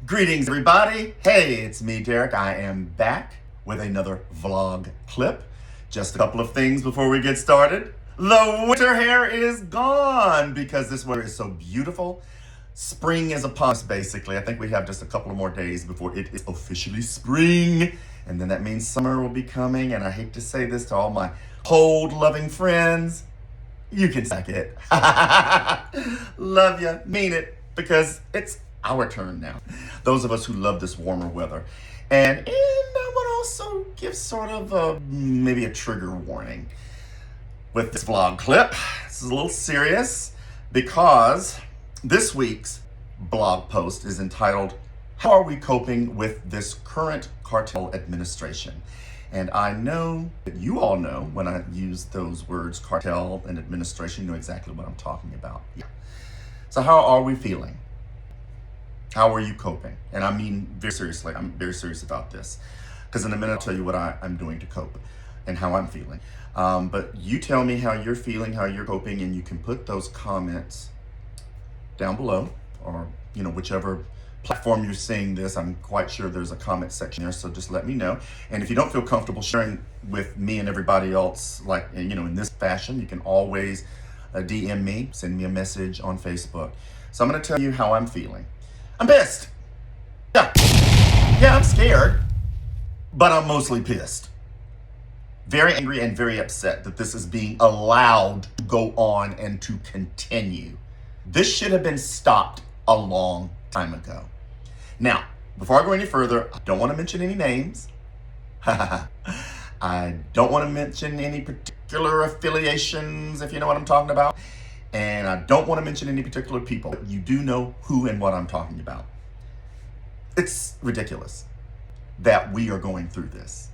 Greetings, everybody. Hey, it's me, Derek. I am back with another vlog clip. Just a couple of things before we get started. The winter hair is gone because this weather is so beautiful. Spring is upon us, basically. I think we have just a couple of more days before it is officially spring. And then that means summer will be coming. And I hate to say this to all my cold-loving friends. You can suck it. Love ya, mean it, because it's our turn now. Those of us who love this warmer weather. And I would also give sort of maybe a trigger warning with this vlog clip. This is a little serious because this week's blog post is entitled, "How are we coping with this current cartel administration?" And I know that you all know when I use those words, cartel and administration, you know exactly what I'm talking about. Yeah. So how are we feeling? How are you coping? And I mean very seriously, I'm very serious about this. Because in a minute I'll tell you what I'm doing to cope and how I'm feeling. But you tell me how you're feeling, how you're coping, and you can put those comments down below, or whichever platform you're seeing this. I'm quite sure there's a comment section there, so just let me know. And if you don't feel comfortable sharing with me and everybody else, like in this fashion, you can always DM me, send me a message on Facebook. So I'm going to tell you how I'm feeling. I'm pissed. Yeah, I'm scared, but I'm mostly pissed. Very angry and very upset that this is being allowed to go on and to continue. This should have been stopped a long time ago. Now, before I go any further, I don't want to mention any names. I don't want to mention any particular affiliations, if you know what I'm talking about. And I don't want to mention any particular people. You do know who and what I'm talking about. It's ridiculous that we are going through this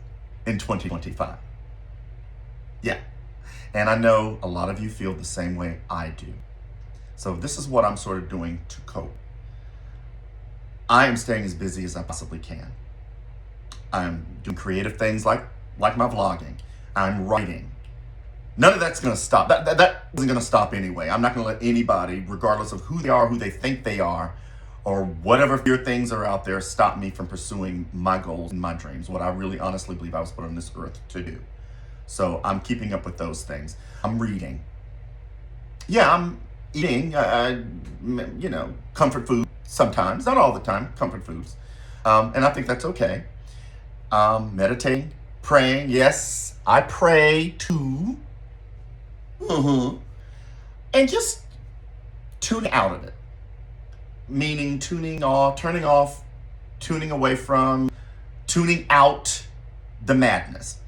in 2025. Yeah. And I know a lot of you feel the same way I do. So this is what I'm sort of doing to cope. I am staying as busy as I possibly can. I'm doing creative things like my vlogging. I'm writing. None of that's going to stop. That isn't going to stop anyway. I'm not going to let anybody, regardless of who they are, who they think they are, or whatever fear things are out there, stop me from pursuing my goals and my dreams, what I really honestly believe I was put on this earth to do. So I'm keeping up with those things. I'm reading. Yeah, I'm eating, comfort food sometimes, not all the time, comfort foods. And I think that's okay. Meditating, praying. Yes, I pray too. And just tuning out of it. Meaning tuning off, turning off, tuning away from, tuning out the madness.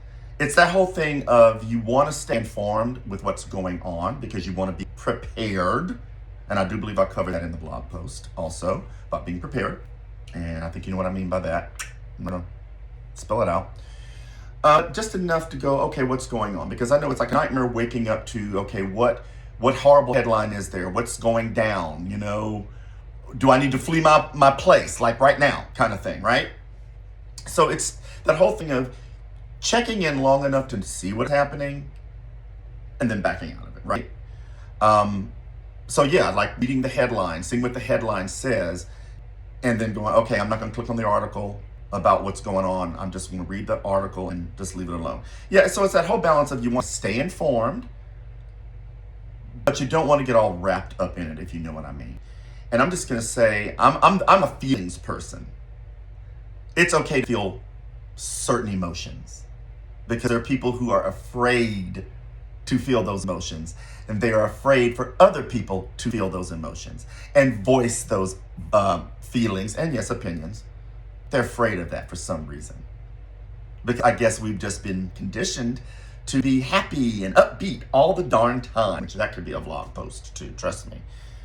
It's that whole thing of you want to stay informed with what's going on because you want to be prepared. And I do believe I covered that in the blog post also about being prepared. And I think you know what I mean by that. I'm going to spell it out. Just enough to go, okay, what's going on? Because I know it's like a nightmare waking up to, okay, what horrible headline is there? What's going down? Do I need to flee my place, like right now, kind of thing, right? So it's that whole thing of checking in long enough to see what's happening and then backing out of it, right? So yeah, like reading the headline, seeing what the headline says, and then going, okay, I'm not going to click on the article about what's going on. I'm just going to read the article and just leave it alone. Yeah, so it's that whole balance of you want to stay informed, but you don't want to get all wrapped up in it, if you know what I mean. And I'm just going to say, I'm a feelings person. It's okay to feel certain emotions because there are people who are afraid to feel those emotions, and they are afraid for other people to feel those emotions and voice those feelings and yes, opinions. They're afraid of that for some reason. Because I guess we've just been conditioned to be happy and upbeat all the darn time, which that could be a vlog post too, trust me.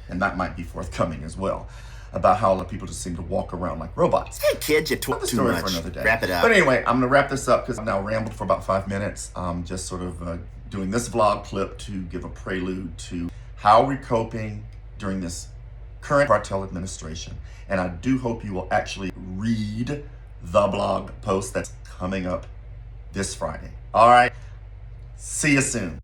And that might be forthcoming as well, about how a lot of people just seem to walk around like robots. Hey kids, you talk too much. For another day. Wrap it up. But anyway, I'm gonna wrap this up because I've now rambled for about 5 minutes. Just sort of doing this vlog clip to give a prelude to how we're coping during this current cartel administration. And I do hope you will actually read the blog post that's coming up this Friday. All right, see you soon.